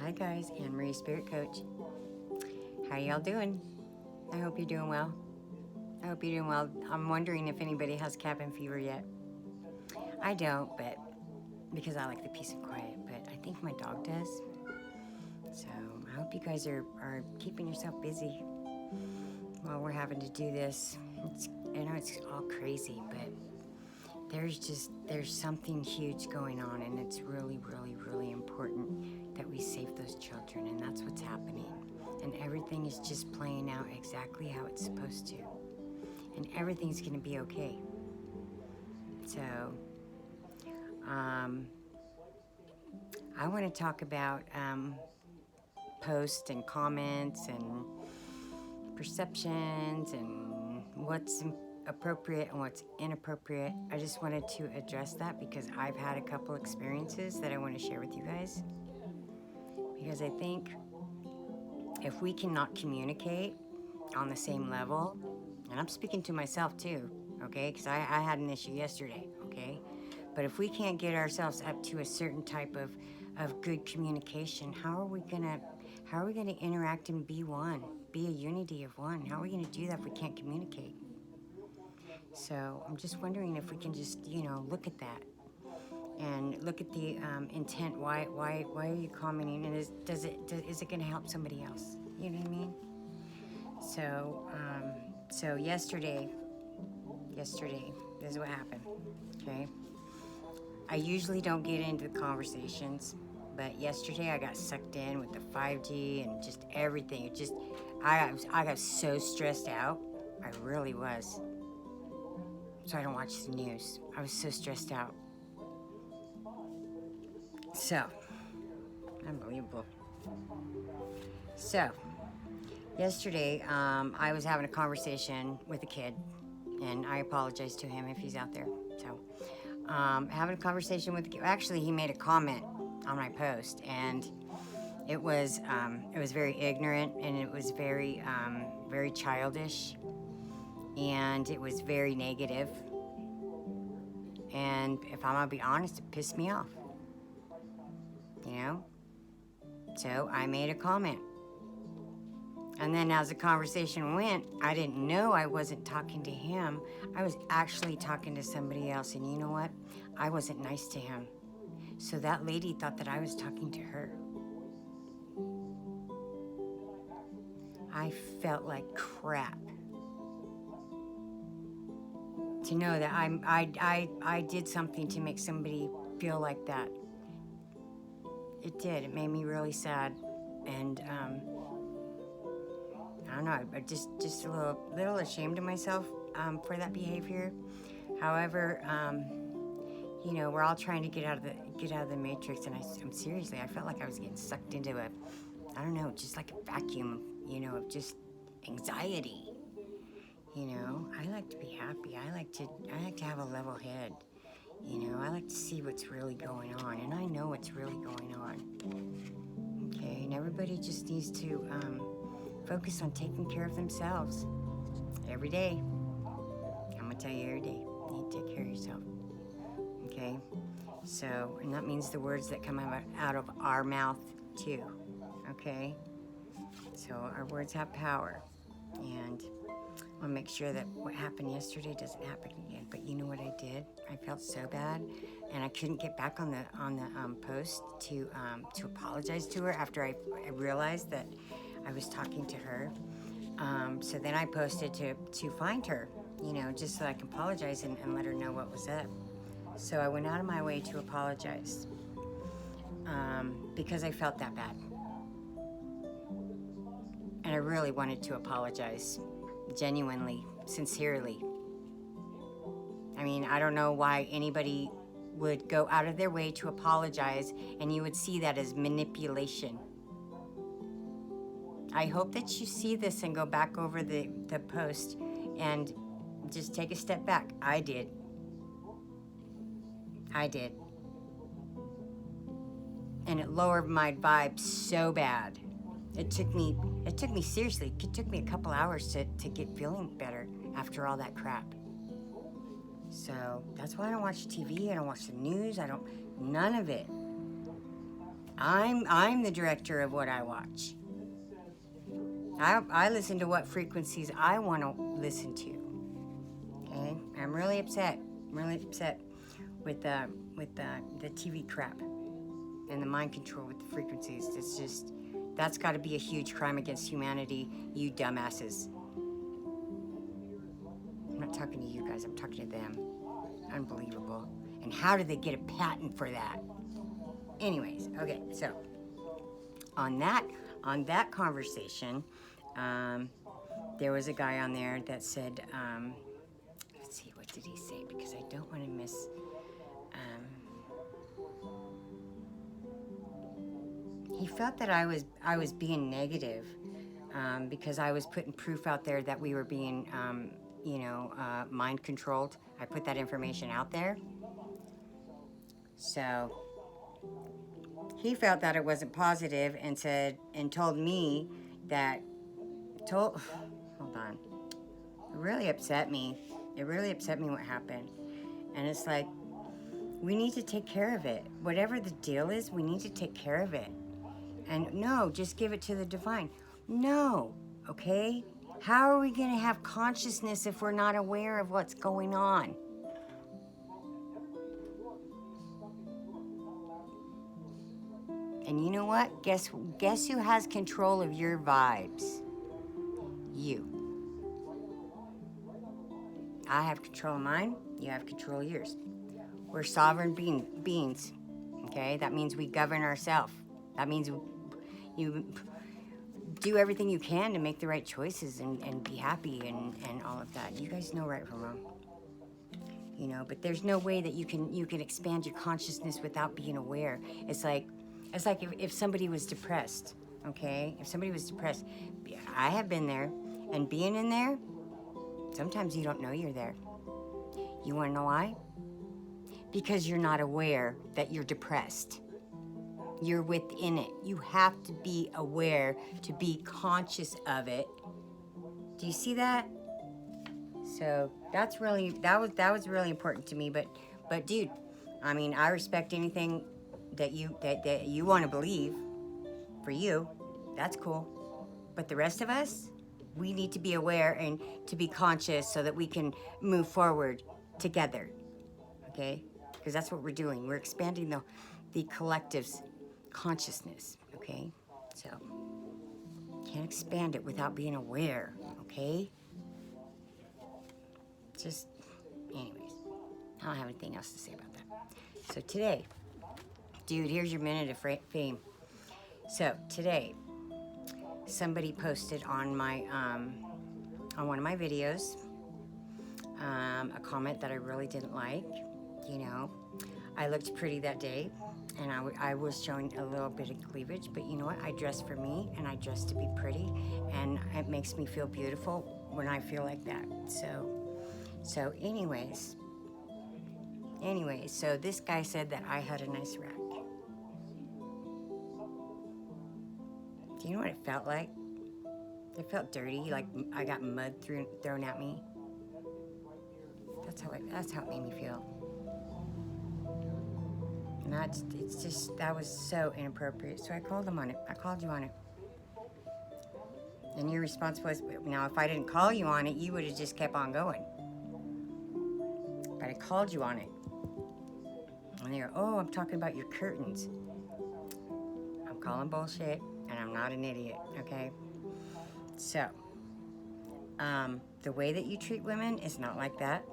Hi guys, Anne Marie Spirit Coach. How y'all doing? I hope you're doing well. I hope you're doing well. I'm wondering if anybody has cabin fever yet. I don't, but because I like the peace and quiet, but I think my dog does. So I hope you guys are keeping yourself busy while we're having to do this. I know it's all crazy, but there's something huge going on, and it's really, really, really important that we save those children, and that's what's happening. And everything is just playing out exactly how it's supposed to. And everything's gonna be okay. So, I wanna talk about posts and comments and perceptions and what's appropriate and what's inappropriate. I just wanted to address that because I've had a couple experiences that I want to share with you guys. Because I think if we cannot communicate on the same level, and I'm speaking to myself too, okay, because I had an issue yesterday, okay, but if we can't get ourselves up to a certain type of good communication, how are we gonna interact and be one, be a unity of one? How are we gonna do that if we can't communicate? So I'm just wondering if we can just, look at that and look at the intent. Why are you commenting? And is it going to help somebody else? You know what I mean? So yesterday, this is what happened. Okay, I usually don't get into the conversations, but yesterday I got sucked in with the 5G and just everything. I got so stressed out. I really was. So I don't watch the news. I was so stressed out. So, unbelievable. So, yesterday, I was having a conversation with a kid, and I apologize to him if he's out there. So, having a conversation with the kid. Actually, he made a comment on my post, and it was very ignorant, and it was very, very childish, and it was very negative. And if I'm gonna be honest, it pissed me off. So I made a comment. And then as the conversation went, I didn't know I wasn't talking to him. I was actually talking to somebody else. And you know what? I wasn't nice to him. So that lady thought that I was talking to her. I felt like crap. To know that I did something to make somebody feel like that. It did. It made me really sad. And I don't know, I just a little ashamed of myself for that behavior. However, we're all trying to get out of the matrix, and I'm seriously, I felt like I was getting sucked into I don't know, just like a vacuum, of just anxiety. I like to be happy. I like to have a level head. I like to see what's really going on, and I know what's really going on. Okay, and everybody just needs to focus on taking care of themselves every day. I'm gonna tell you every day, you need to take care of yourself. Okay, so, and that means the words that come out of our mouth too. Okay, so our words have power, and I'll make sure that what happened yesterday doesn't happen again. But you know what I did? I felt so bad, and I couldn't get back on the post to apologize to her after I realized that I was talking to her. So then I posted to find her, just so I can apologize and let her know what was up. So I went out of my way to apologize because I felt that bad, and I really wanted to apologize. Genuinely, sincerely. I mean, I don't know why anybody would go out of their way to apologize, and you would see that as manipulation. I hope that you see this and go back over the post and just take a step back. I did. And it lowered my vibe so bad. It took me seriously, it took me a couple hours to get feeling better after all that crap. So that's why I don't watch TV, I don't watch the news, none of it. I'm the director of what I watch. I listen to what frequencies I want to listen to. Okay, I'm really upset. With the TV crap and the mind control with the frequencies. That's got to be a huge crime against humanity, you dumbasses. I'm not talking to you guys, I'm talking to them. Unbelievable. And how did they get a patent for that? Anyways, okay, so on that conversation, there was a guy on there that said, let's see, what did he say? Because I don't want to miss. He felt that I was being negative because I was putting proof out there that we were being, mind controlled. I put that information out there. So he felt that it wasn't positive and told me that, hold on. It really upset me. It really upset me what happened. And it's like, we need to take care of it. Whatever the deal is, we need to take care of it. And no, just give it to the divine. No, okay? How are we going to have consciousness if we're not aware of what's going on? And you know what? Guess who has control of your vibes? You. I have control of mine. You have control of yours. We're sovereign beings. Okay? That means we govern ourselves. That means you do everything you can to make the right choices and be happy and all of that. You guys know right from wrong. But there's no way that you can expand your consciousness without being aware. It's like if somebody was depressed, okay? If somebody was depressed, I have been there, and being in there, sometimes you don't know you're there. You want to know why? Because you're not aware that you're depressed. You're within it. You have to be aware to be conscious of it. Do you see that? So that was really important to me. But dude, I mean, I respect anything that you want to believe. For you, that's cool. But the rest of us, we need to be aware and to be conscious so that we can move forward together. Okay? Because that's what we're doing. We're expanding the collective's consciousness, okay? So, can't expand it without being aware, okay? Just, anyways, I don't have anything else to say about that. So today, dude, here's your minute of fame. So today, somebody posted on my, on one of my videos, a comment that I really didn't like. I looked pretty that day, and I was showing a little bit of cleavage, but you know what? I dress for me, and I dress to be pretty, and it makes me feel beautiful when I feel like that. So anyways, so this guy said that I had a nice rack. Do you know what it felt like? It felt dirty, like I got mud thrown at me. That's how it made me feel. And that was so inappropriate. So I called him on it. I called you on it. And your response was, now if I didn't call you on it, you would have just kept on going. But I called you on it. And they go, oh, I'm talking about your curtains. I'm calling bullshit, and I'm not an idiot, okay? So, the way that you treat women is not like that,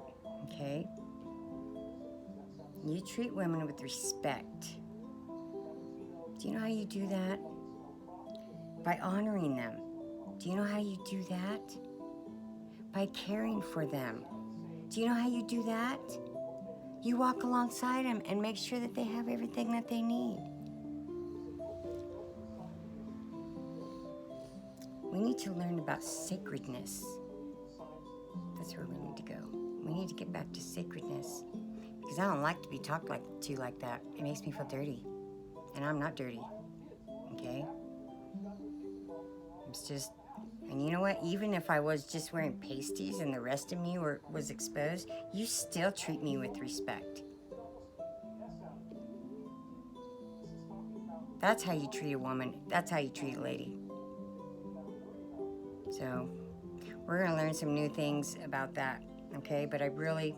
okay? You treat women with respect. Do you know how you do that? By honoring them. Do you know how you do that? By caring for them. Do you know how you do that? You walk alongside them and make sure that they have everything that they need. We need to learn about sacredness. That's where we need to go. We need to get back to sacredness. Because I don't like to be talked to like that. It makes me feel dirty. And I'm not dirty. Okay? It's just, and you know what? Even if I was just wearing pasties and the rest of me was exposed, you still treat me with respect. That's how you treat a woman. That's how you treat a lady. So we're going to learn some new things about that, okay? But I really,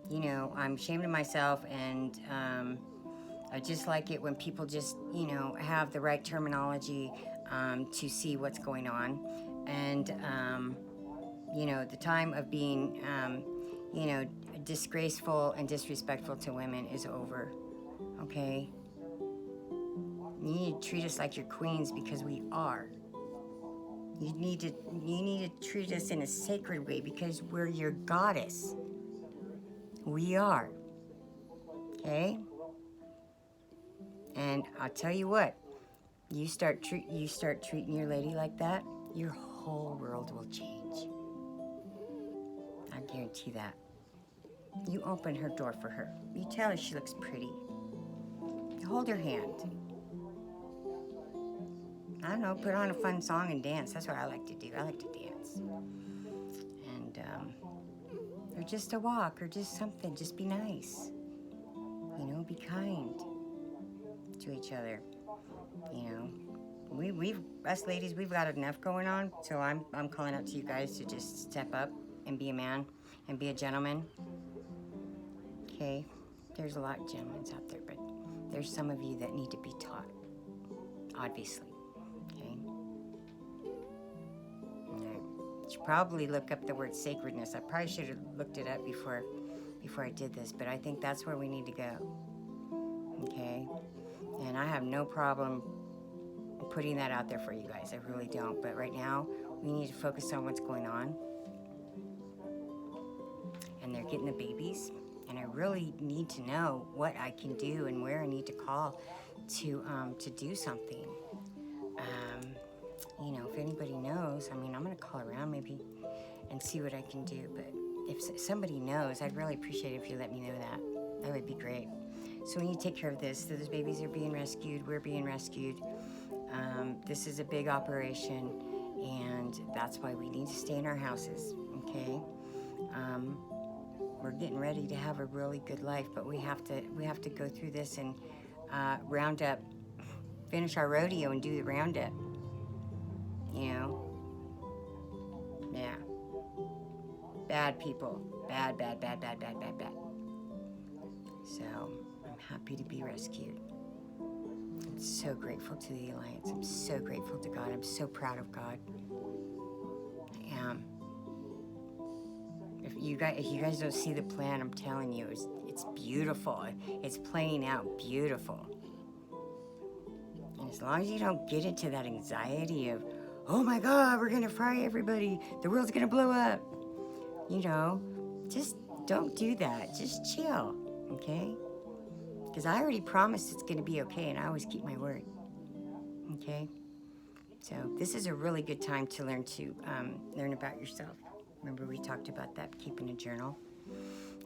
you know, I'm ashamed of myself, and I just like it when people just, you know, have the right terminology to see what's going on. And, you know, the time of being, you know, disgraceful and disrespectful to women is over, okay? You need to treat us like your queens, because we are. You need to treat us in a sacred way, because we're your goddess. We are. Okay? And I'll tell you what, you start treating your lady like that, your whole world will change. I guarantee that. You open her door for her. You tell her she looks pretty. You hold her hand. I don't know, put on a fun song and dance. That's what I like to do. I like to dance. And, or just a walk, or just something. Just be nice. You know, be kind to each other. You know, we've us ladies, we've got enough going on. So I'm calling out to you guys to just step up and be a man and be a gentleman. Okay, there's a lot of gentlemen out there, but there's some of you that need to be taught, obviously. Okay. I should probably look up the word sacredness. I probably should have looked it up before I did this, but I think that's where we need to go. Okay. And I have no problem putting that out there for you guys. I really don't. But right now, we need to focus on what's going on. And they're getting the babies. And I really need to know what I can do and where I need to call to do something. You know, if anybody knows, I mean, I'm going to call around maybe and see what I can do. But if somebody knows, I'd really appreciate it if you let me know that. That would be great. So we need to take care of this. So those babies are being rescued. We're being rescued. This is a big operation, and that's why we need to stay in our houses, okay? We're getting ready to have a really good life, but we have to go through this and round up, finish our rodeo and do the roundup. You know? Yeah. Bad people. Bad. So I'm happy to be rescued. I'm so grateful to the Alliance. I'm so grateful to God. I'm so proud of God. I am. If you guys don't see the plan, I'm telling you, it's beautiful. It's playing out beautiful. And as long as you don't get into that anxiety of, oh my God, we're gonna fry everybody, the world's gonna blow up, you know, just don't do that. Just chill, okay? Because I already promised it's gonna be okay, and I always keep my word, okay? So this is a really good time to learn about yourself. Remember we talked about that, keeping a journal.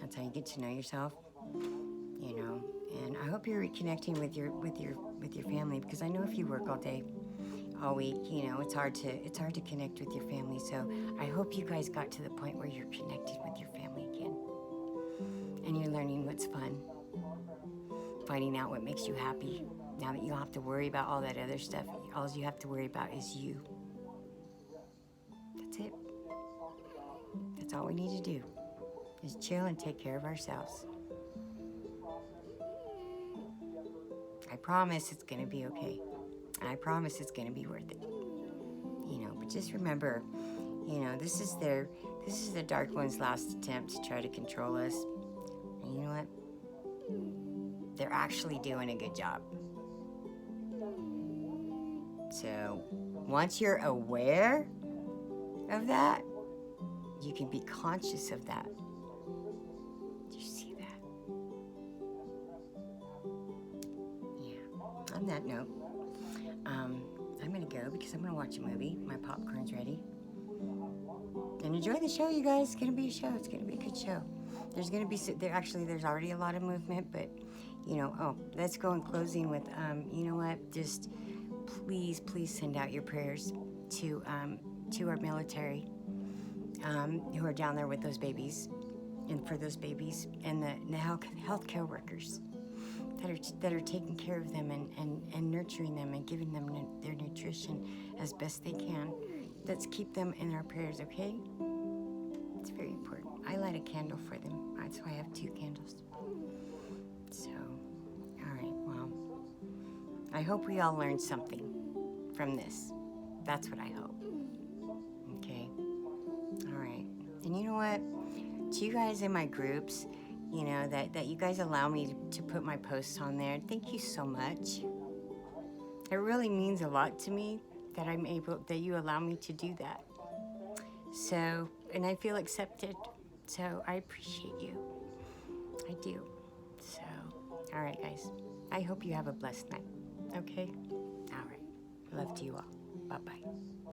That's how you get to know yourself, you know. And I hope you're reconnecting with your family, because I know if you work all day, all week, you know, it's hard to connect with your family. So I hope you guys got to the point where you're connected with your family again, and you're learning what's fun, finding out what makes you happy. Now that you don't have to worry about all that other stuff, all you have to worry about is you. That's it. That's all we need to do, is chill and take care of ourselves. I promise it's gonna be okay. I promise it's gonna be worth it. You know, but just remember, you know, this is the Dark One's last attempt to try to control us. And you know what? They're actually doing a good job. So once you're aware of that, you can be conscious of that. Do you see that? Yeah. On that note, I'm gonna go because I'm gonna watch a movie. My popcorn's ready. And enjoy the show, you guys. It's gonna be a show. It's gonna be a good show. There's already a lot of movement, but you know, let's go in closing with, you know what? Just please send out your prayers to our military who are down there with those babies, and for those babies, and the healthcare workers. that are taking care of them and nurturing them and giving them their nutrition as best they can. Let's keep them in our prayers, okay? It's very important. I light a candle for them. That's why I have 2 candles. So, all right, well, I hope we all learned something from this. That's what I hope. Okay? All right. And you know what? To you guys in my groups, you know, that you guys allow me to put my posts on there, thank you so much. It really means a lot to me that you allow me to do that. So, and I feel accepted. So I appreciate you. I do. So, all right, guys. I hope you have a blessed night. Okay? All right. Love to you all. Bye-bye.